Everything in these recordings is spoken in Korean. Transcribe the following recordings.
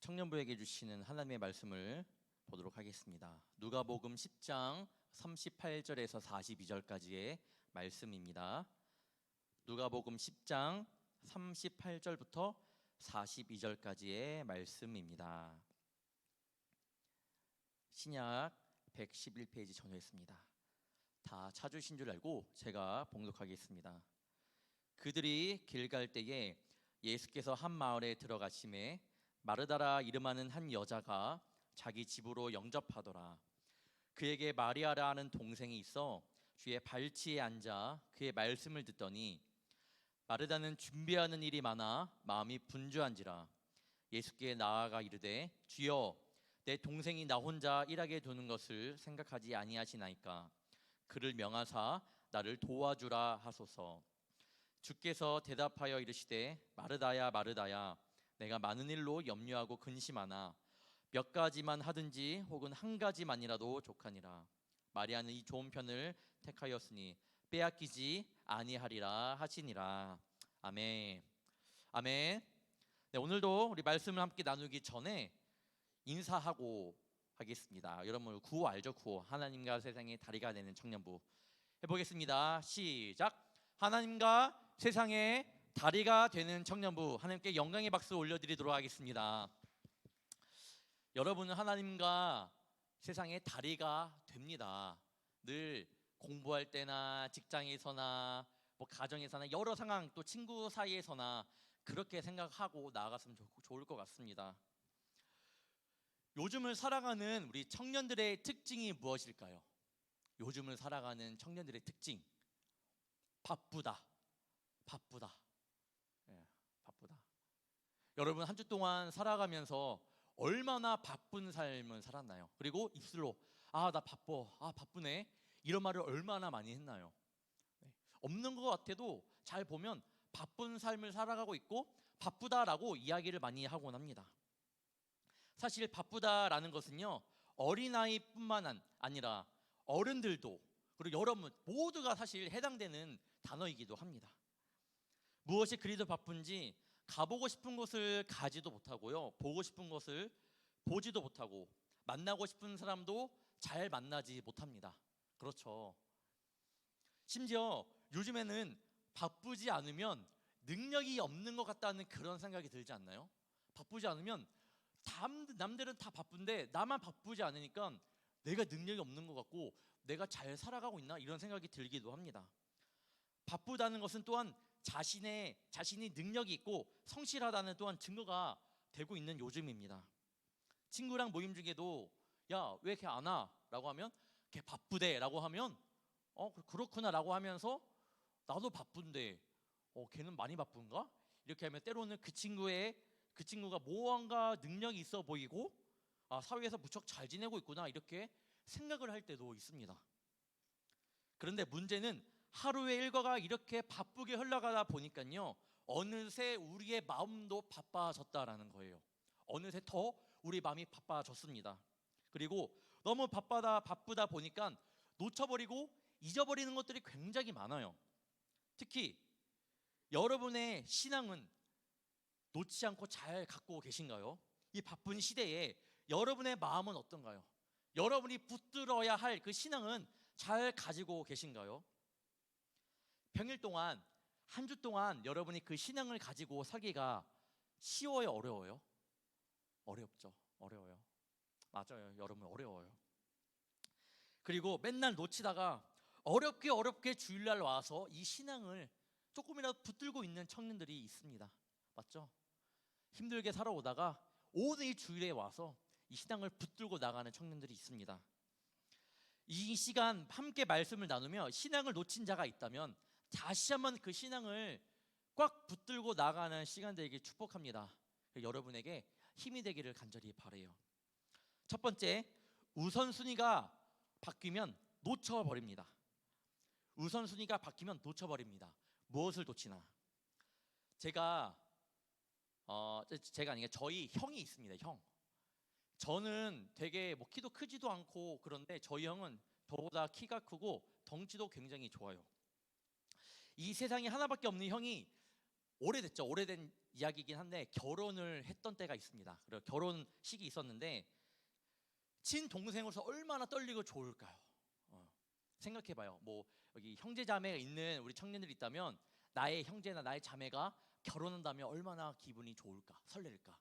청년부에게 주시는 하나님의 말씀을 보도록 하겠습니다. 누가복음 10장 38절에서 42절까지의 말씀입니다. 누가복음 10장 38절부터 42절까지의 말씀입니다. 신약 111페이지 전후했습니다. 다 찾으신 줄 알고 제가 봉독하겠습니다. 그들이 길 갈 때에 예수께서 한 마을에 들어가심에 마르다라 이름하는 한 여자가 자기 집으로 영접하더라. 그에게 마리아라 하는 동생이 있어 주의 발치에 앉아 그의 말씀을 듣더니 마르다는 준비하는 일이 많아 마음이 분주한지라. 예수께 나아가 이르되 주여 내 동생이 나 혼자 일하게 두는 것을 생각하지 아니하시나이까. 그를 명하사 나를 도와주라 하소서. 주께서 대답하여 이르시되 마르다야 마르다야 내가 많은 일로 염려하고 근심하나 몇 가지만 하든지 혹은 한 가지만이라도 족하니라. 마리아는 이 좋은 편을 택하였으니 빼앗기지 아니하리라 하시니라. 아멘. 아멘. 네, 오늘도 우리 말씀을 함께 나누기 전에 인사하고 하겠습니다. 여러분 구호 알죠? 구호. 하나님과 세상의 다리가 되는 청년부 해보겠습니다. 시작. 하나님과 세상의 다리가 되는 청년부, 하나님께 영광의 박수 올려드리도록 하겠습니다. 여러분은 하나님과 세상의 다리가 됩니다. 늘 공부할 때나 직장에서나 뭐 가정에서나 여러 상황, 또 친구 사이에서나 그렇게 생각하고 나아갔으면 좋을 것 같습니다. 요즘을 살아가는 우리 청년들의 특징이 무엇일까요? 요즘을 살아가는 청년들의 특징, 바쁘다. 바쁘다. 여러분 한 주 동안 살아가면서 얼마나 바쁜 삶을 살았나요? 그리고 입술로 나 바쁘네 이런 말을 얼마나 많이 했나요? 없는 것 같아도 잘 보면 바쁜 삶을 살아가고 있고 바쁘다라고 이야기를 많이 하곤 합니다. 사실 바쁘다라는 것은요, 어린아이뿐만 아니라 어른들도 그리고 여러분 모두가 사실 해당되는 단어이기도 합니다. 무엇이 그리 더 바쁜지 가보고 싶은 곳을 가지도 못하고요, 보고 싶은 것을 보지도 못하고 만나고 싶은 사람도 잘 만나지 못합니다. 그렇죠. 심지어 요즘에는 바쁘지 않으면 능력이 없는 것 같다는 그런 생각이 들지 않나요? 바쁘지 않으면 남들은 다 바쁜데 나만 바쁘지 않으니까 내가 능력이 없는 것 같고 내가 잘 살아가고 있나 이런 생각이 들기도 합니다. 바쁘다는 것은 또한 자신이 능력이 있고 성실하다는 또한 증거가 되고 있는 요즘입니다. 친구랑 모임 중에도 야, 왜 걔 안 와? 라고 하면 걔 바쁘대 라고 하면 그렇구나 라고 하면서 나도 바쁜데 걔는 많이 바쁜가? 이렇게 하면 때로는 그 친구가 무언가 능력이 있어 보이고 사회에서 무척 잘 지내고 있구나 이렇게 생각을 할 때도 있습니다. 그런데 문제는 하루의 일과가 이렇게 바쁘게 흘러가다 보니까요, 어느새 우리의 마음도 바빠졌다라는 거예요. 어느새 더 우리 마음이 바빠졌습니다. 그리고 너무 바쁘다 보니까 놓쳐버리고 잊어버리는 것들이 굉장히 많아요. 특히 여러분의 신앙은 놓지 않고 잘 갖고 계신가요? 이 바쁜 시대에 여러분의 마음은 어떤가요? 여러분이 붙들어야 할 그 신앙은 잘 가지고 계신가요? 평일 동안 한 주 동안 여러분이 그 신앙을 가지고 살기가 쉬워요, 어려워요? 어렵죠. 어려워요. 맞아요. 여러분 어려워요. 그리고 맨날 놓치다가 어렵게 주일날 와서 이 신앙을 조금이라도 붙들고 있는 청년들이 있습니다. 맞죠? 힘들게 살아오다가 오늘 이 주일에 와서 이 신앙을 붙들고 나가는 청년들이 있습니다. 이 시간 함께 말씀을 나누며 신앙을 놓친 자가 있다면 다시 한번 그 신앙을 꽉 붙들고 나가는 시간 되길 축복합니다. 여러분에게 힘이 되기를 간절히 바라요. 첫 번째, 우선순위가 바뀌면 놓쳐버립니다. 우선순위가 바뀌면 놓쳐버립니다. 무엇을 놓치나? 제가 아니라 저희 형이 있습니다. 형. 저는 되게 키도 크지도 않고 그런데 저희 형은 저보다 키가 크고 덩치도 굉장히 좋아요. 이 세상에 하나밖에 없는 형이 오래됐죠. 오래된 이야기이긴 한데 결혼을 했던 때가 있습니다. 그리고 결혼식이 있었는데 친동생으로서 얼마나 떨리고 좋을까요? 생각해봐요. 뭐 여기 형제 자매가 있는 우리 청년들이 있다면 나의 형제나 나의 자매가 결혼한다면 얼마나 기분이 좋을까, 설렐까.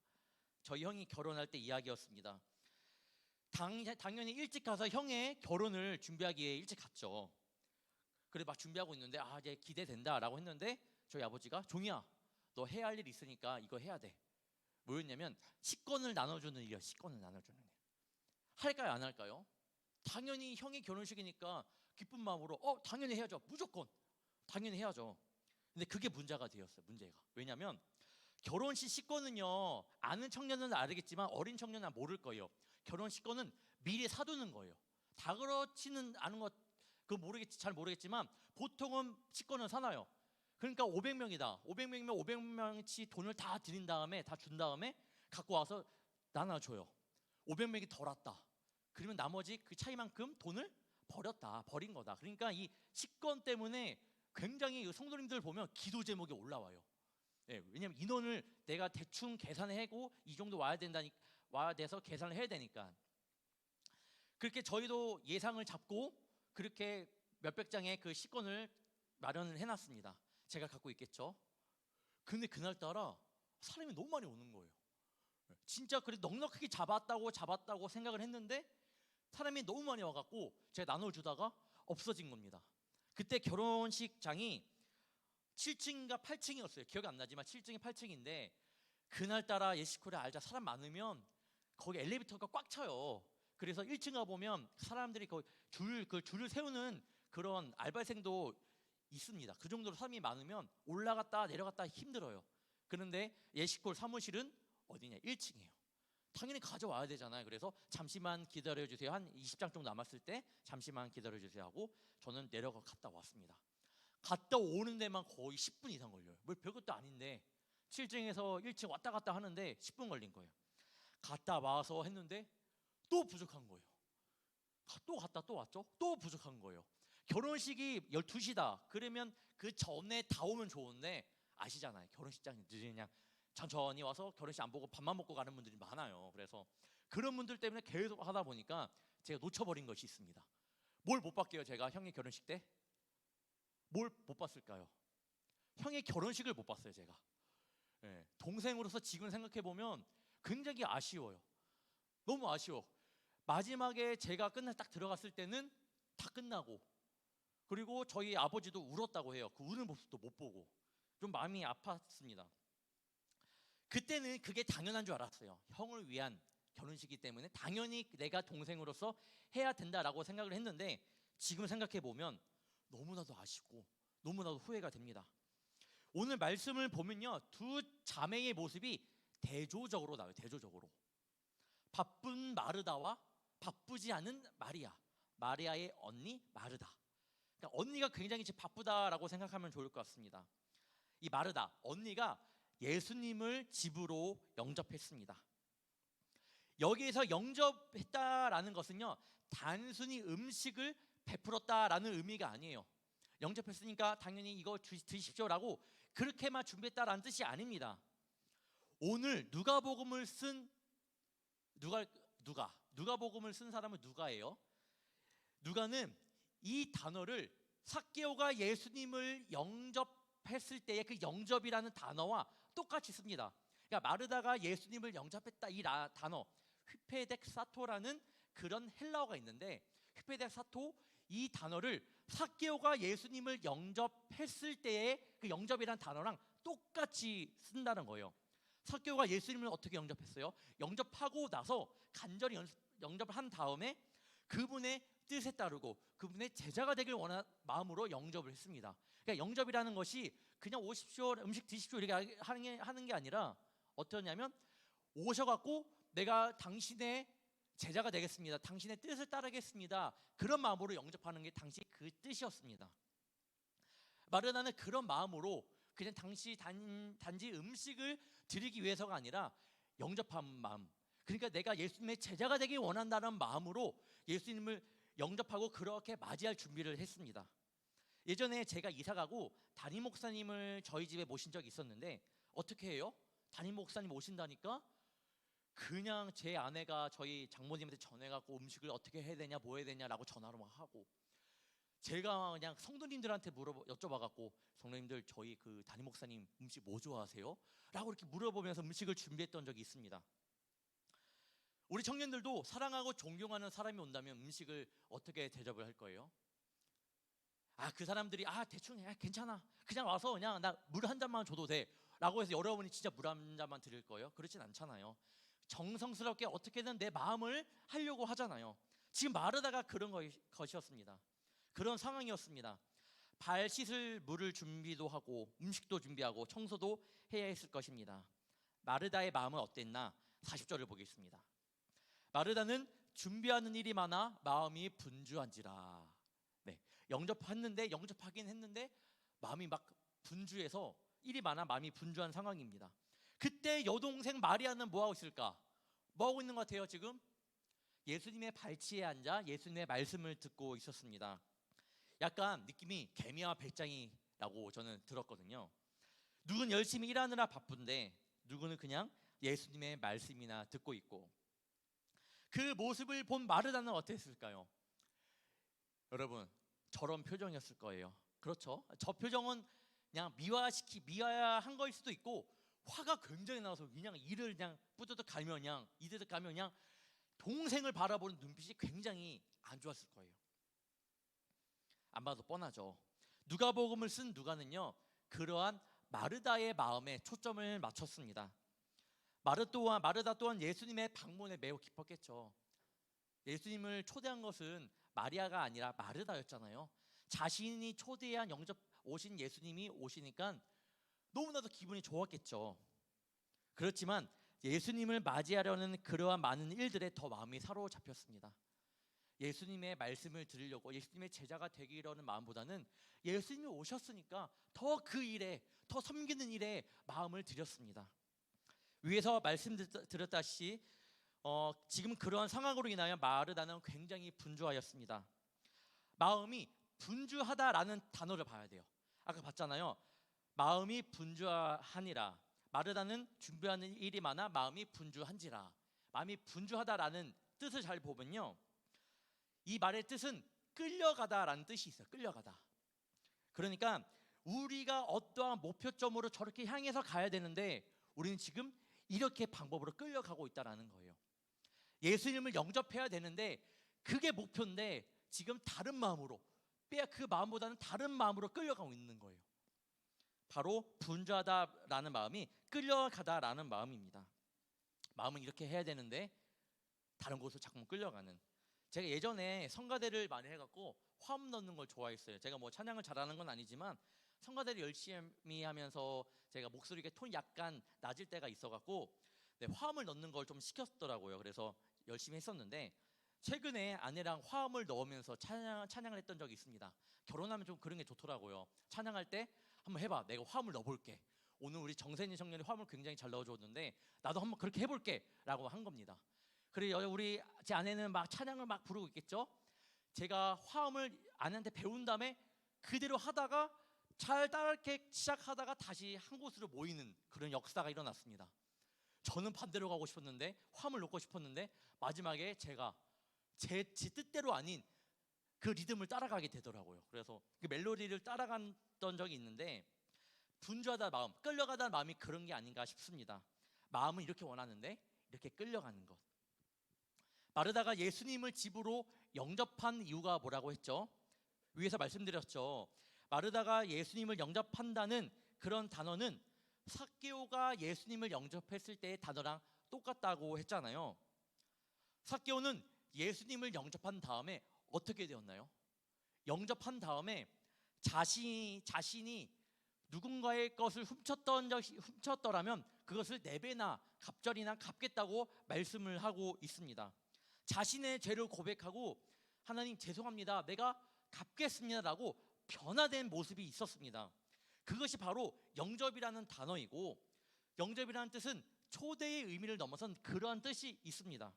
저희 형이 결혼할 때 이야기였습니다. 당연히 일찍 가서 형의 결혼을 준비하기에 일찍 갔죠. 그래 막 준비하고 있는데 이제 기대된다라고 했는데 저희 아버지가 종이야, 너 해야 할 일 있으니까 이거 해야 돼. 뭐였냐면 식권을 나눠주는 일이야. 식권을 나눠주는 일. 할까요, 안 할까요? 당연히 형의 결혼식이니까 기쁜 마음으로 당연히 해야죠. 무조건 당연히 해야죠. 근데 그게 문제가 되었어요. 문제가. 왜냐면 결혼식 식권은요, 아는 청년은 알겠지만 어린 청년은 모를 거예요. 결혼 식권은 미리 사두는 거예요. 다 그렇지는 않은 것, 잘 모르겠지만 보통은 식권을 사놔요. 그러니까 500명이다. 500명이면 500명치 돈을 다 드린 다음에, 다 준 다음에 갖고 와서 나눠줘요. 500명이 덜 왔다. 그러면 나머지 그 차이만큼 돈을 버린 거다. 그러니까 이 식권 때문에 굉장히 성도님들 보면 기도 제목이 올라와요. 왜냐면 인원을 내가 대충 계산하고 이 정도 와야 돼서 계산을 해야 되니까. 그렇게 저희도 예상을 잡고 그렇게 몇백 장의 그 식권을 마련을 해놨습니다. 제가 갖고 있겠죠. 근데 그날따라 사람이 너무 많이 오는 거예요. 진짜 그래 넉넉하게 잡았다고 생각을 했는데 사람이 너무 많이 와갖고 제가 나눠주다가 없어진 겁니다. 그때 결혼식장이 7층인가 8층이었어요. 기억이 안 나지만 7층이 8층인데 그날따라 예시코리아 알자 사람 많으면 거기 엘리베이터가 꽉 차요. 그래서 1층 가보면 사람들이 그 줄을 세우는 그런 알바생도 있습니다. 그 정도로 사람이 많으면 올라갔다 내려갔다 힘들어요. 그런데 예시콜 사무실은 어디냐? 1층이에요. 당연히 가져와야 되잖아요. 그래서 잠시만 기다려주세요. 한 20장 정도 남았을 때 잠시만 기다려주세요 하고 저는 갔다 왔습니다. 갔다 오는 데만 거의 10분 이상 걸려요. 뭐 별것도 아닌데 7층에서 1층 왔다 갔다 하는데 10분 걸린 거예요. 갔다 와서 했는데 또 부족한 거예요. 또 갔다 또 왔죠. 또 부족한 거예요. 결혼식이 12시다. 그러면 그 전에 다 오면 좋은데 아시잖아요. 결혼식장이 늦으냐 천천히 와서 결혼식 안 보고 밥만 먹고 가는 분들이 많아요. 그래서 그런 분들 때문에 계속 하다 보니까 제가 놓쳐버린 것이 있습니다. 뭘 못 봤게요? 제가 형의 결혼식 때 뭘 못 봤을까요? 형의 결혼식을 못 봤어요. 제가 동생으로서 지금 생각해 보면 굉장히 아쉬워요. 너무 아쉬워. 마지막에 제가 딱 들어갔을 때는 다 끝나고, 그리고 저희 아버지도 울었다고 해요. 그 우는 모습도 못 보고 좀 마음이 아팠습니다. 그때는 그게 당연한 줄 알았어요. 형을 위한 결혼식이기 때문에 당연히 내가 동생으로서 해야 된다라고 생각을 했는데 지금 생각해 보면 너무나도 아쉽고 너무나도 후회가 됩니다. 오늘 말씀을 보면요, 두 자매의 모습이 대조적으로 나와요. 대조적으로. 바쁜 마르다와 바쁘지 않은 마리아의 언니 마르다. 그러니까 언니가 굉장히 바쁘다라고 생각하면 좋을 것 같습니다. 이 마르다 언니가 예수님을 집으로 영접했습니다. 여기에서 영접했다라는 것은요, 단순히 음식을 베풀었다라는 의미가 아니에요. 영접했으니까 당연히 이거 드십시오라고 그렇게만 준비했다라는 뜻이 아닙니다. 오늘 누가복음을 쓴 누가복음을 쓴 사람은 누가예요? 누가는 이 단어를 삭개오가 예수님을 영접했을 때의 그 영접이라는 단어와 똑같이 씁니다. 그러니까 마르다가 예수님을 영접했다 이 단어 휘페덱사토라는 그런 헬라어가 있는데 휘페덱사토 이 단어를 삭개오가 예수님을 영접했을 때의 그 영접이라는 단어랑 똑같이 쓴다는 거예요. 삭개오가 예수님을 어떻게 영접했어요? 영접하고 나서 간절히 영접을 한 다음에 그분의 뜻에 따르고 그분의 제자가 되길 원하는 마음으로 영접을 했습니다. 그러니까 영접이라는 것이 그냥 오십시오, 음식 드십시오 이렇게 하는 게 아니라 어떠냐면 오셔갖고 내가 당신의 제자가 되겠습니다. 당신의 뜻을 따르겠습니다. 그런 마음으로 영접하는 게 당시 그 뜻이었습니다. 마르다는 그런 마음으로 그냥 단지 음식을 드리기 위해서가 아니라 영접한 마음, 그러니까 내가 예수님의 제자가 되기 원한다는 마음으로 예수님을 영접하고 그렇게 맞이할 준비를 했습니다. 예전에 제가 이사가고 담임 목사님을 저희 집에 모신 적이 있었는데 어떻게 해요? 담임 목사님 오신다니까 그냥 제 아내가 저희 장모님한테 전해갖고 음식을 어떻게 해야 되냐 뭐 해야 되냐라고 전화로 막 하고, 제가 그냥 성도님들한테 여쭤봐갖고 성도님들 저희 그 담임 목사님 음식 뭐 좋아하세요? 라고 이렇게 물어보면서 음식을 준비했던 적이 있습니다. 우리 청년들도 사랑하고 존경하는 사람이 온다면 음식을 어떻게 대접을 할 거예요? 그 사람들이 대충 괜찮아 그냥 와서 그냥 나 물 한 잔만 줘도 돼 라고 해서 여러분이 진짜 물 한 잔만 드릴 거예요? 그렇진 않잖아요. 정성스럽게 어떻게든 내 마음을 하려고 하잖아요. 지금 마르다가 그런 것이었습니다. 그런 상황이었습니다. 발 씻을 물을 준비도 하고 음식도 준비하고 청소도 해야 했을 것입니다. 마르다의 마음은 어땠나? 40절을 보겠습니다. 마르다는 준비하는 일이 많아 마음이 분주한지라. 네, 영접하긴 했는데 마음이 막 분주해서 일이 많아 마음이 분주한 상황입니다. 그때 여동생 마리아는 뭐 하고 있을까? 뭐 하고 있는 것 같아요? 지금 예수님의 발치에 앉아 예수님의 말씀을 듣고 있었습니다. 약간 느낌이 개미와 배짱이라고 저는 들었거든요. 누군 열심히 일하느라 바쁜데 누구는 그냥 예수님의 말씀이나 듣고 있고, 그 모습을 본 마르다는 어땠을까요? 여러분, 저런 표정이었을 거예요. 그렇죠? 저 표정은 그냥 미화한 거일 수도 있고, 화가 굉장히 나서 그냥 이를 그냥 뿌듯 가면 그냥 이득 가면 그냥 동생을 바라보는 눈빛이 굉장히 안 좋았을 거예요. 안 봐도 뻔하죠. 누가복음을 쓴 누가는요, 그러한 마르다의 마음에 초점을 맞췄습니다. 마르다 또한 예수님의 방문에 매우 기뻤겠죠. 예수님을 초대한 것은 마리아가 아니라 마르다였잖아요. 자신이 초대한 오신 예수님이 오시니까 너무나도 기분이 좋았겠죠. 그렇지만 예수님을 맞이하려는 그러한 많은 일들에 더 마음이 사로잡혔습니다. 예수님의 말씀을 들으려고 예수님의 제자가 되기라는 마음보다는 예수님이 오셨으니까 더 그 일에, 더 섬기는 일에 마음을 들였습니다. 위에서 말씀드렸다시피 지금 그러한 상황으로 인하여 마르다는 굉장히 분주하였습니다. 마음이 분주하다라는 단어를 봐야 돼요. 아까 봤잖아요. 마음이 분주하니라. 마르다는 준비하는 일이 많아 마음이 분주한지라. 마음이 분주하다라는 뜻을 잘 보면요, 이 말의 뜻은 끌려가다라는 뜻이 있어요. 끌려가다. 그러니까 우리가 어떠한 목표점으로 저렇게 향해서 가야 되는데 우리는 지금 이렇게 방법으로 끌려가고 있다라는 거예요. 예수님을 영접해야 되는데 그게 목표인데 지금 다른 마음으로, 그 마음보다는 다른 마음으로 끌려가고 있는 거예요. 바로 분주하다라는 마음이 끌려가다라는 마음입니다. 마음은 이렇게 해야 되는데 다른 곳으로 자꾸 끌려가는. 제가 예전에 성가대를 많이 해갖고 화음 넣는 걸 좋아했어요. 제가 뭐 찬양을 잘하는 건 아니지만 성가대를 열심히 하면서 제가 목소리가 톤이 약간 낮을 때가 있어갖고 화음을 넣는 걸 좀 시켰더라고요. 그래서 열심히 했었는데 최근에 아내랑 화음을 넣으면서 찬양을 했던 적이 있습니다. 결혼하면 좀 그런 게 좋더라고요. 찬양할 때 한번 해봐, 내가 화음을 넣어볼게. 오늘 우리 정세니 청년이 화음을 굉장히 잘 넣어줬는데 나도 한번 그렇게 해볼게 라고 한 겁니다. 그리고 우리 제 아내는 막 찬양을 막 부르고 있겠죠. 제가 화음을 아내한테 배운 다음에 그대로 하다가 잘 따르게 시작하다가 다시 한 곳으로 모이는 그런 역사가 일어났습니다. 저는 반대로 가고 싶었는데 화음을 넣고 싶었는데 마지막에 제가 제 뜻대로 아닌 그 리듬을 따라가게 되더라고요. 그래서 그 멜로디를 따라갔던 적이 있는데 분주하다 마음, 끌려가다 마음이 그런 게 아닌가 싶습니다. 마음은 이렇게 원하는데 이렇게 끌려가는 것. 마르다가 예수님을 집으로 영접한 이유가 뭐라고 했죠? 위에서 말씀드렸죠. 마르다가 예수님을 영접한다는 그런 단어는 삭개오가 예수님을 영접했을 때의 단어랑 똑같다고 했잖아요. 삭개오는 예수님을 영접한 다음에 어떻게 되었나요? 영접한 다음에 자신이 누군가의 것을 훔쳤더라면 그것을 4배나 갑절이나 갚겠다고 말씀을 하고 있습니다. 자신의 죄를 고백하고 하나님 죄송합니다, 내가 갚겠습니다라고 변화된 모습이 있었습니다. 그것이 바로 영접이라는 단어이고, 영접이라는 뜻은 초대의 의미를 넘어선 그러한 뜻이 있습니다.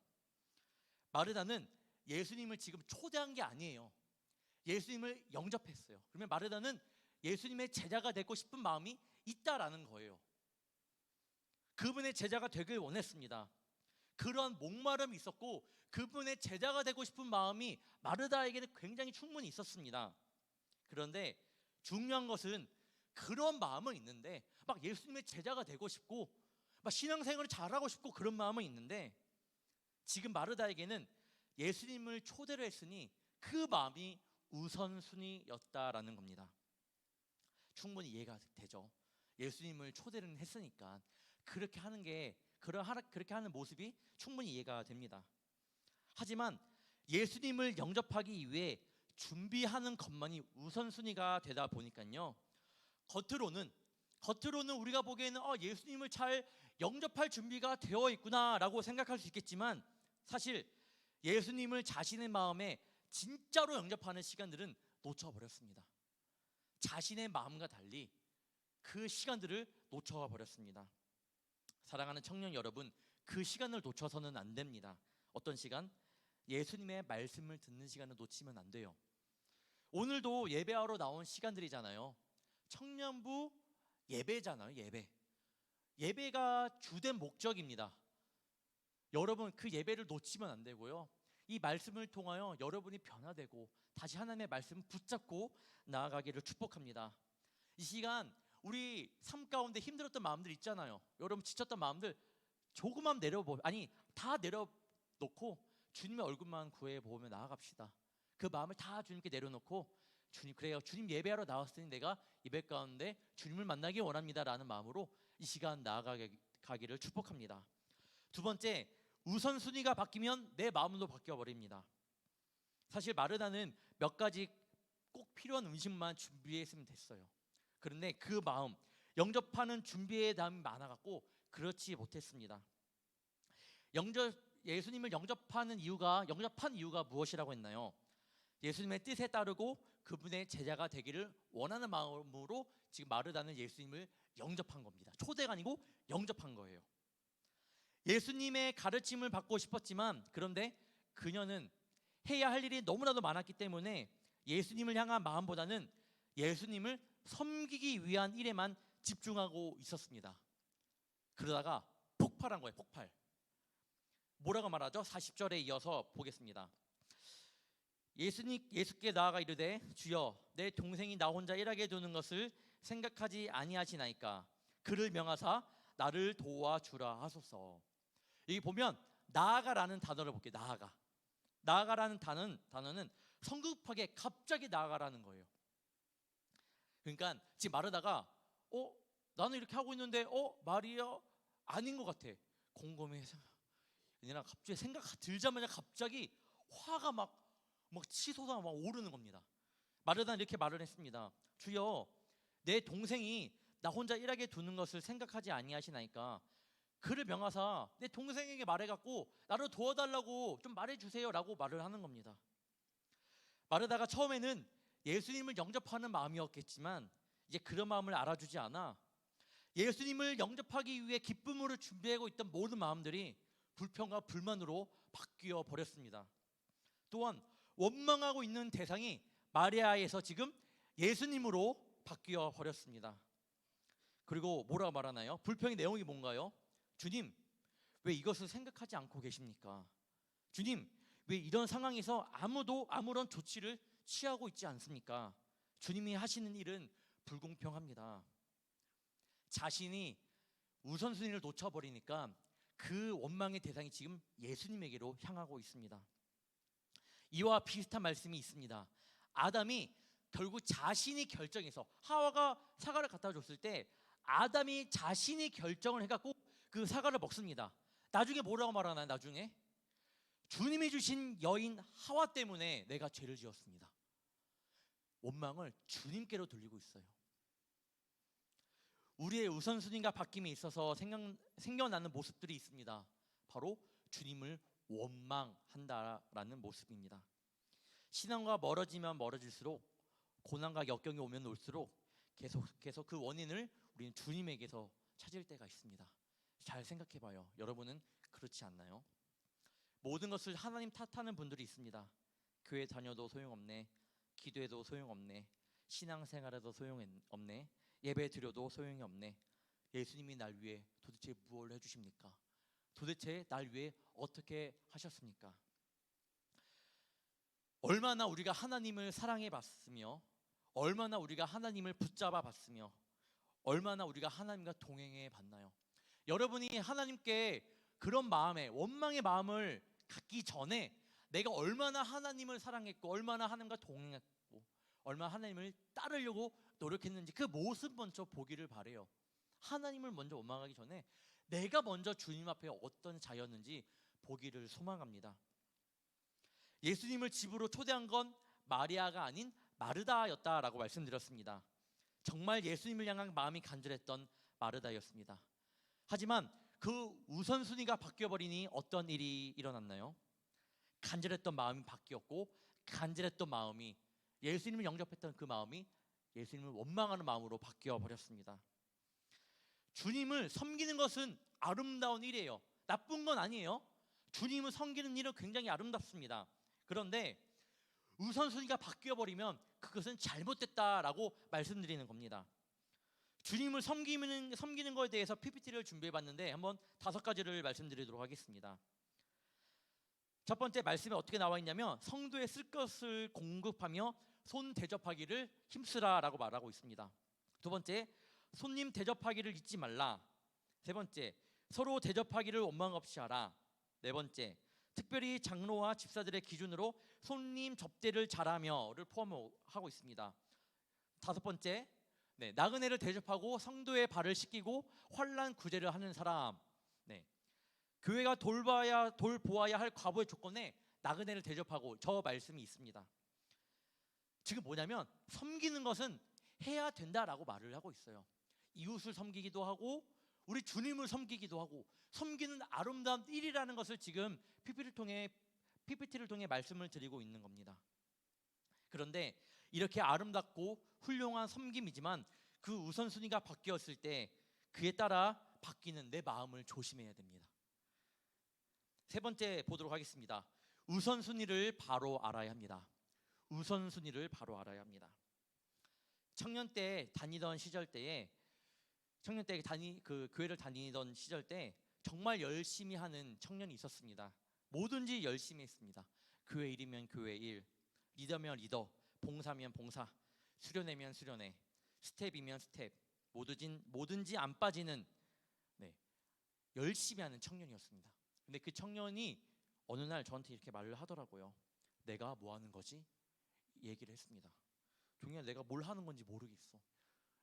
마르다는 예수님을 지금 초대한 게 아니에요. 예수님을 영접했어요. 그러면 마르다는 예수님의 제자가 되고 싶은 마음이 있다라는 거예요. 그분의 제자가 되길 원했습니다. 그런 목마름이 있었고 그분의 제자가 되고 싶은 마음이 마르다에게는 굉장히 충분히 있었습니다. 그런데 중요한 것은 그런 마음은 있는데 막 예수님의 제자가 되고 싶고 막 신앙생활을 잘하고 싶고 그런 마음은 있는데 지금 마르다에게는 예수님을 초대를 했으니 그 마음이 우선순위였다라는 겁니다. 충분히 이해가 되죠. 예수님을 초대를 했으니까 그렇게 하는 게 그렇게 하는 모습이 충분히 이해가 됩니다. 하지만 예수님을 영접하기 위해 준비하는 것만이 우선순위가 되다 보니까요. 겉으로는 우리가 보기에는 예수님을 잘 영접할 준비가 되어 있구나라고 생각할 수 있겠지만 사실 예수님을 자신의 마음에 진짜로 영접하는 시간들은 놓쳐버렸습니다. 자신의 마음과 달리 그 시간들을 놓쳐버렸습니다. 사랑하는 청년 여러분, 그 시간을 놓쳐서는 안 됩니다. 어떤 시간? 예수님의 말씀을 듣는 시간을 놓치면 안 돼요. 오늘도 예배하러 나온 시간들이잖아요. 청년부 예배잖아요. 예배가 주된 목적입니다. 여러분 그 예배를 놓치면 안 되고요. 이 말씀을 통하여 여러분이 변화되고 다시 하나님의 말씀을 붙잡고 나아가기를 축복합니다. 이 시간 우리 삶 가운데 힘들었던 마음들 있잖아요. 여러분 지쳤던 마음들 조금만 다 내려놓고 주님의 얼굴만 구해보며 나아갑시다. 그 마음을 다 주님께 내려놓고 주님, 그래요, 주님 예배하러 나왔으니 내가 예배 가운데 주님을 만나기 원합니다 라는 마음으로 이 시간 나아가기를 축복합니다. 두 번째, 우선순위가 바뀌면 내 마음도 바뀌어버립니다. 사실 마르다는 몇 가지 꼭 필요한 음식만 준비했으면 됐어요. 그런데 그 마음, 영접하는 준비의 마음이 많아갖고 그렇지 못했습니다. 예수님을 영접한 이유가 무엇이라고 했나요? 예수님의 뜻에 따르고 그분의 제자가 되기를 원하는 마음으로 지금 마르다는 예수님을 영접한 겁니다. 초대가 아니고 영접한 거예요. 예수님의 가르침을 받고 싶었지만 그런데 그녀는 해야 할 일이 너무나도 많았기 때문에 예수님을 향한 마음보다는 예수님을 섬기기 위한 일에만 집중하고 있었습니다. 그러다가 폭발한 거예요. 폭발. 뭐라고 말하죠? 40절에 이어서 보겠습니다. 예수께 나아가 이르되 주여 내 동생이 나 혼자 일하게 두는 것을 생각하지 아니하시나이까 그를 명하사 나를 도와주라 하소서. 여기 보면 나아가라는 단어를 볼게요. 나아가라는 단어는 성급하게 갑자기 나아가라는 거예요. 그러니까 지금 마르다가 나는 이렇게 하고 있는데 말이야 아닌 것 같아. 곰곰이 그냥 갑자기 생각 들자마자 갑자기 화가 막 치솟아 막 오르는 겁니다. 마르다는 이렇게 말을 했습니다. 주여 내 동생이 나 혼자 일하게 두는 것을 생각하지 아니하시나이까 그를 명하사 내 동생에게 말해갖고 나를 도와달라고 좀 말해주세요 라고 말을 하는 겁니다. 마르다가 처음에는 예수님을 영접하는 마음이었겠지만 이제 그런 마음을 알아주지 않아 예수님을 영접하기 위해 기쁨으로 준비하고 있던 모든 마음들이 불평과 불만으로 바뀌어 버렸습니다. 또한 원망하고 있는 대상이 마리아에서 지금 예수님으로 바뀌어 버렸습니다. 그리고 뭐라고 말하나요? 불평의 내용이 뭔가요? 주님, 왜 이것을 생각하지 않고 계십니까? 주님, 왜 이런 상황에서 아무런 조치를 취하고 있지 않습니까? 주님이 하시는 일은 불공평합니다. 자신이 우선순위를 놓쳐버리니까 그 원망의 대상이 지금 예수님에게로 향하고 있습니다. 이와 비슷한 말씀이 있습니다. 아담이 결국 자신이 결정해서 하와가 사과를 갖다 줬을 때 아담이 자신이 결정을 해갖고 그 사과를 먹습니다. 나중에 뭐라고 말하나요? 나중에 주님이 주신 여인 하와 때문에 내가 죄를 지었습니다. 원망을 주님께로 돌리고 있어요. 우리의 우선순위가 바뀜에 있어서 생겨나는 모습들이 있습니다. 바로 주님을 원망한다라는 모습입니다. 신앙과 멀어지면 멀어질수록 고난과 역경이 오면 올수록 계속 그 원인을 우리는 주님에게서 찾을 때가 있습니다. 잘 생각해봐요. 여러분은 그렇지 않나요? 모든 것을 하나님 탓하는 분들이 있습니다. 교회 다녀도 소용없네, 기도해도 소용없네, 신앙생활에도 소용없네, 예배 드려도 소용이 없네, 예수님이 날 위해 도대체 무엇을 해주십니까? 도대체 날 위해 어떻게 하셨습니까? 얼마나 우리가 하나님을 사랑해 봤으며, 얼마나 우리가 하나님을 붙잡아 봤으며, 얼마나 우리가 하나님과 동행해 봤나요? 여러분이 하나님께 그런 마음에, 원망의 마음을 갖기 전에 내가 얼마나 하나님을 사랑했고, 얼마나 하나님과 동행했고, 얼마나 하나님을 따르려고 노력했는지 그 모습 먼저 보기를 바래요. 하나님을 먼저 원망하기 전에 내가 먼저 주님 앞에 어떤 자였는지 보기를 소망합니다. 예수님을 집으로 초대한 건 마리아가 아닌 마르다였다라고 말씀드렸습니다. 정말 예수님을 향한 마음이 간절했던 마르다였습니다. 하지만 그 우선순위가 바뀌어버리니 어떤 일이 일어났나요? 간절했던 마음이 바뀌었고, 간절했던 마음이, 예수님을 영접했던 그 마음이 예수님을 원망하는 마음으로 바뀌어 버렸습니다. 주님을 섬기는 것은 아름다운 일이에요. 나쁜 건 아니에요. 주님을 섬기는 일은 굉장히 아름답습니다. 그런데 우선순위가 바뀌어 버리면 그것은 잘못됐다라고 말씀드리는 겁니다. 주님을 섬기는 것에 대해서 PPT를 준비해 봤는데 한번 5가지를 말씀드리도록 하겠습니다. 첫 번째 말씀에 어떻게 나와 있냐면, 성도에 쓸 것을 공급하며 손 대접하기를 힘쓰라라고 말하고 있습니다. 두 번째, 손님 대접하기를 잊지 말라. 세 번째, 서로 대접하기를 원망 없이 하라. 네 번째, 특별히 장로와 집사들의 기준으로 손님 접대를 잘하며를 포함하고 있습니다. 다섯 번째, 나그네를 대접하고 성도의 발을 씻기고 환난 구제를 하는 사람. 교회가 돌보아야 할 과부의 조건에 나그네를 대접하고, 저 말씀이 있습니다. 지금 뭐냐면 섬기는 것은 해야 된다라고 말을 하고 있어요. 이웃을 섬기기도 하고 우리 주님을 섬기기도 하고, 섬기는 아름다운 일이라는 것을 지금 PPT를 통해 말씀을 드리고 있는 겁니다. 그런데 이렇게 아름답고 훌륭한 섬김이지만 그 우선순위가 바뀌었을 때 그에 따라 바뀌는 내 마음을 조심해야 됩니다. 세 번째 보도록 하겠습니다. 우선순위를 바로 알아야 합니다. 우선순위를 바로 알아야 합니다. 청년 때 다니던 시절 때에, 교회를 다니던 시절 때 정말 열심히 하는 청년이 있었습니다. 뭐든지 열심히 했습니다. 교회 일이면 교회 일, 리더면 리더, 봉사면 봉사, 수련회면 수련회, 스텝이면 스텝, 뭐든지 안 빠지는 열심히 하는 청년이었습니다. 근데 그 청년이 어느 날 저한테 이렇게 말을 하더라고요. 내가 뭐 하는 거지? 얘기를 했습니다. 종이야, 내가 뭘 하는 건지 모르겠어.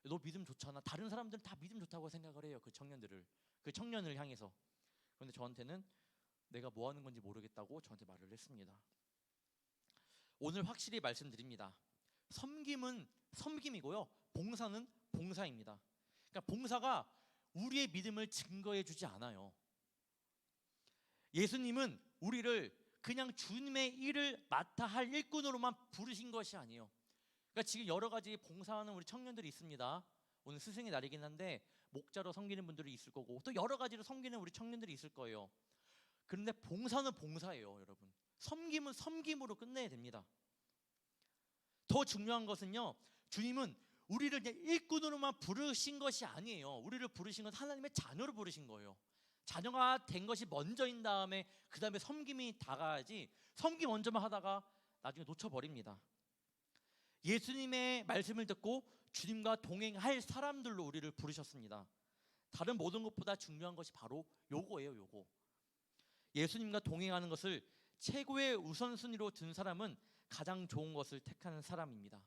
너 믿음 좋잖아. 다른 사람들은 다 믿음 좋다고 생각을 해요. 그 청년을 향해서. 그런데 저한테는 내가 뭐 하는 건지 모르겠다고 저한테 말을 했습니다. 오늘 확실히 말씀드립니다. 섬김은 섬김이고요, 봉사는 봉사입니다. 그러니까 봉사가 우리의 믿음을 증거해 주지 않아요. 예수님은 우리를 그냥 주님의 일을 맡아 할 일꾼으로만 부르신 것이 아니에요. 그러니까 지금 여러 가지 봉사하는 우리 청년들이 있습니다. 오늘 스승의 날이긴 한데 목자로 섬기는 분들이 있을 거고, 또 여러 가지로 섬기는 우리 청년들이 있을 거예요. 그런데 봉사는 봉사예요, 여러분. 섬김은 섬김으로 끝내야 됩니다. 더 중요한 것은요, 주님은 우리를 그냥 일꾼으로만 부르신 것이 아니에요. 우리를 부르신 건 하나님의 자녀로 부르신 거예요. 자녀가 된 것이 먼저인 다음에 그 다음에 섬김이 다가야지, 섬김 먼저만 하다가 나중에 놓쳐버립니다. 예수님의 말씀을 듣고 주님과 동행할 사람들로 우리를 부르셨습니다. 다른 모든 것보다 중요한 것이 바로 요거예요, 요거. 예수님과 동행하는 것을 최고의 우선순위로 둔 사람은 가장 좋은 것을 택하는 사람입니다.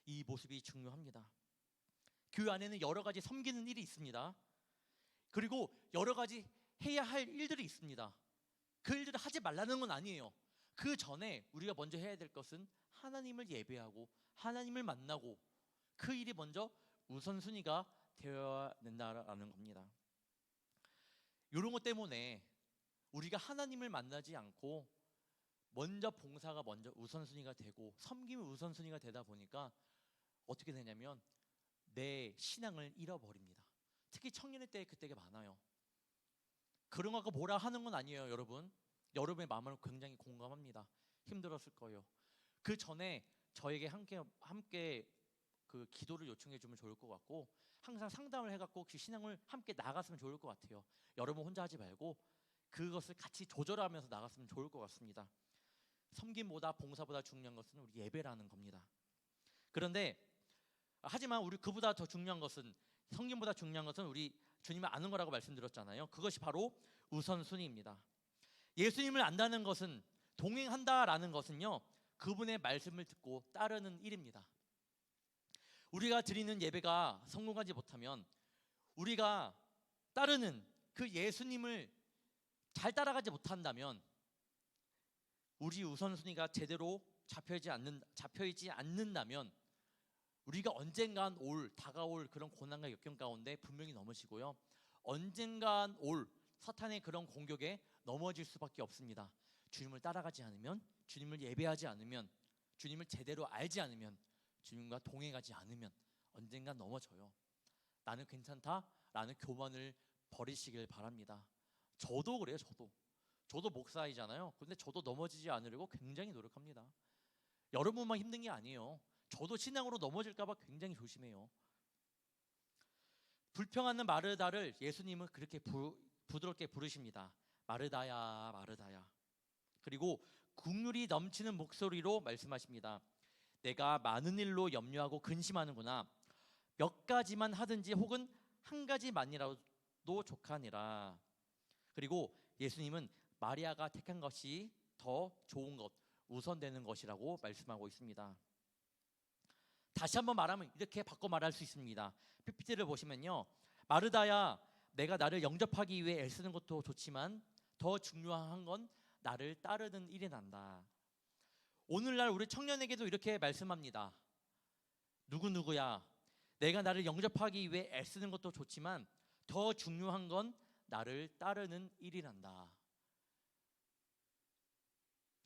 이 모습이 중요합니다. 교회 안에는 여러 가지 섬기는 일이 있습니다. 그리고 여러 가지 해야 할 일들이 있습니다. 그 일들을 하지 말라는 건 아니에요. 그 전에 우리가 먼저 해야 될 것은 하나님을 예배하고 하나님을 만나고, 그 일이 먼저 우선순위가 되어야 된다라는 겁니다. 이런 것 때문에 우리가 하나님을 만나지 않고 먼저 봉사가 먼저 우선순위가 되고 섬김이 우선순위가 되다 보니까 어떻게 되냐면 내 신앙을 잃어버립니다. 특히 청년의 때 그때가 많아요. 그런 거가 뭐라 하는 건 아니에요, 여러분. 여러분의 마음을 굉장히 공감합니다. 힘들었을 거예요. 그 전에 저에게 함께 그 기도를 요청해 주면 좋을 것 같고, 항상 상담을 해갖고 그 신앙을 함께 나갔으면 좋을 것 같아요. 여러분 혼자 하지 말고 그것을 같이 조절하면서 나갔으면 좋을 것 같습니다. 섬김보다 봉사보다 중요한 것은 우리 예배라는 겁니다. 그런데 하지만 우리 그보다 더 중요한 것은, 섬김보다 중요한 것은 우리 주님을 아는 거라고 말씀드렸잖아요. 그것이 바로 우선순위입니다. 예수님을 안다는 것은, 동행한다라는 것은요, 그분의 말씀을 듣고 따르는 일입니다. 우리가 드리는 예배가 성공하지 못하면 우리가 따르는 그 예수님을 잘 따라가지 못한다면, 우리 우선순위가 제대로 잡혀있지 않는다면 우리가 언젠간 다가올 그런 고난과 역경 가운데 분명히 넘어지고요, 언젠간 올 사탄의 그런 공격에 넘어질 수밖에 없습니다. 주님을 따라가지 않으면, 주님을 예배하지 않으면, 주님을 제대로 알지 않으면, 주님과 동행하지 않으면 언젠간 넘어져요. 나는 괜찮다라는 교만을 버리시길 바랍니다. 저도 그래요. 저도 목사이잖아요. 근데 저도 넘어지지 않으려고 굉장히 노력합니다. 여러분만 힘든 게 아니에요. 저도 신앙으로 넘어질까 봐 굉장히 조심해요. 불평하는 마르다를 예수님은 그렇게 부드럽게 부르십니다. 마르다야, 마르다야. 그리고 국률이 넘치는 목소리로 말씀하십니다. 내가 많은 일로 염려하고 근심하는구나. 몇 가지만 하든지 혹은 한 가지만이라도 족하니라. 그리고 예수님은 마리아가 택한 것이 더 좋은 것, 우선되는 것이라고 말씀하고 있습니다. 다시 한번 말하면 이렇게 바꿔 말할 수 있습니다. PPT를 보시면요, 마르다야, 내가 나를 영접하기 위해 애쓰는 것도 좋지만 더 중요한 건 나를 따르는 일이 난다. 오늘날 우리 청년에게도 이렇게 말씀합니다. 누구누구야, 내가 나를 영접하기 위해 애쓰는 것도 좋지만 더 중요한 건 나를 따르는 일이란다.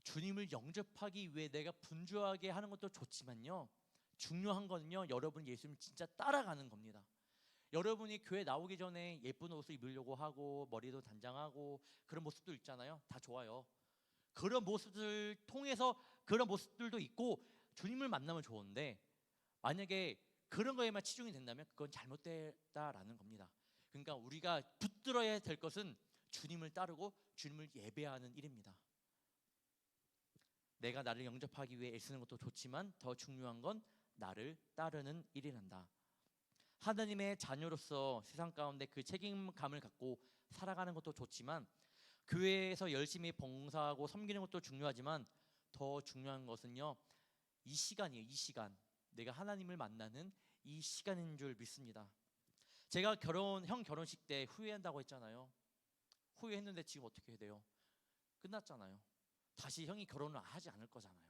주님을 영접하기 위해 내가 분주하게 하는 것도 좋지만요, 중요한 거는요, 여러분 예수님 진짜 따라가는 겁니다. 여러분이 교회 나오기 전에 예쁜 옷을 입으려고 하고 머리도 단장하고 그런 모습도 있잖아요. 다 좋아요. 그런 모습들 통해서 그런 모습들도 있고 주님을 만나면 좋은데, 만약에 그런 거에만 치중이 된다면 그건 잘못됐다라는 겁니다. 그러니까 우리가 붙들어야 될 것은 주님을 따르고 주님을 예배하는 일입니다. 내가 나를 영접하기 위해 애쓰는 것도 좋지만 더 중요한 건 나를 따르는 일이란다. 하나님의 자녀로서 세상 가운데 그 책임감을 갖고 살아가는 것도 좋지만, 교회에서 열심히 봉사하고 섬기는 것도 중요하지만 더 중요한 것은요, 이 시간이에요. 이 시간, 내가 하나님을 만나는 이 시간인 줄 믿습니다. 제가 형 결혼식 때 후회한다고 했잖아요. 후회했는데 지금 어떻게 해야 돼요? 끝났잖아요. 다시 형이 결혼을 하지 않을 거잖아요.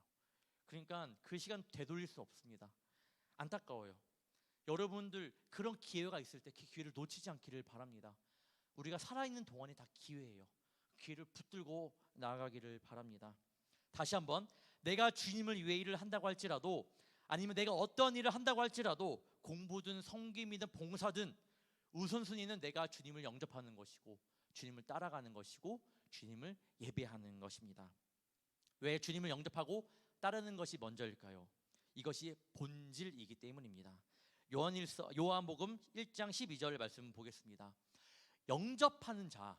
그러니까 그 시간 되돌릴 수 없습니다. 안타까워요. 여러분들 그런 기회가 있을 때 그 기회를 놓치지 않기를 바랍니다. 우리가 살아있는 동안이 다 기회예요. 기회를 붙들고 나아가기를 바랍니다. 다시 한번, 내가 주님을 위해 일을 한다고 할지라도, 아니면 내가 어떤 일을 한다고 할지라도, 공부든 섬김이든 봉사든 우선순위는 내가 주님을 영접하는 것이고 주님을 따라가는 것이고 주님을 예배하는 것입니다. 왜 주님을 영접하고 따르는 것이 먼저일까요? 이것이 본질이기 때문입니다. 요한복음 1장 12절 말씀 보겠습니다. 영접하는 자,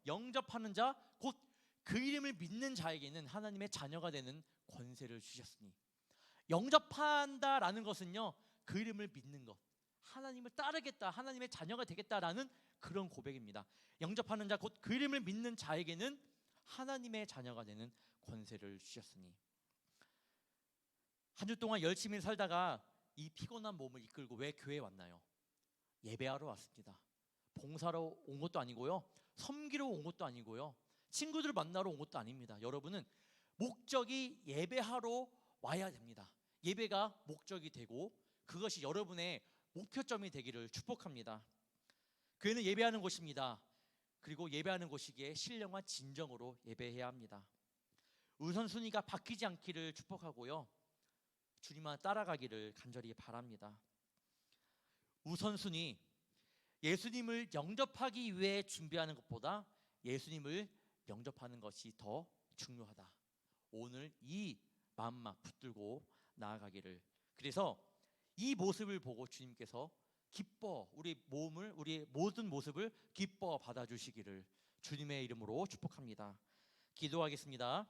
영접하는 자, 곧 그 이름을 믿는 자에게는 하나님의 자녀가 되는 권세를 주셨으니. 영접한다라는 것은요, 그 이름을 믿는 것, 하나님을 따르겠다, 하나님의 자녀가 되겠다라는 그런 고백입니다. 영접하는 자, 곧 그 이름을 믿는 자에게는 하나님의 자녀가 되는 권세를 주셨으니. 한 주 동안 열심히 살다가 이 피곤한 몸을 이끌고 왜 교회에 왔나요? 예배하러 왔습니다. 봉사로 온 것도 아니고요, 섬기러 온 것도 아니고요, 친구들을 만나러 온 것도 아닙니다. 여러분은 목적이 예배하러 와야 됩니다. 예배가 목적이 되고 그것이 여러분의 목표점이 되기를 축복합니다. 교회는 예배하는 곳입니다. 그리고 예배하는 곳이기에 신령과 진정으로 예배해야 합니다. 우선순위가 바뀌지 않기를 축복하고요, 주님만 따라가기를 간절히 바랍니다. 우선순위, 예수님을 영접하기 위해 준비하는 것보다 예수님을 영접하는 것이 더 중요하다. 오늘 이 마음만 붙들고 나아가기를. 그래서 이 모습을 보고 주님께서 기뻐 우리 몸을 우리 모든 모습을 기뻐 받아주시기를 주님의 이름으로 축복합니다. 기도하겠습니다.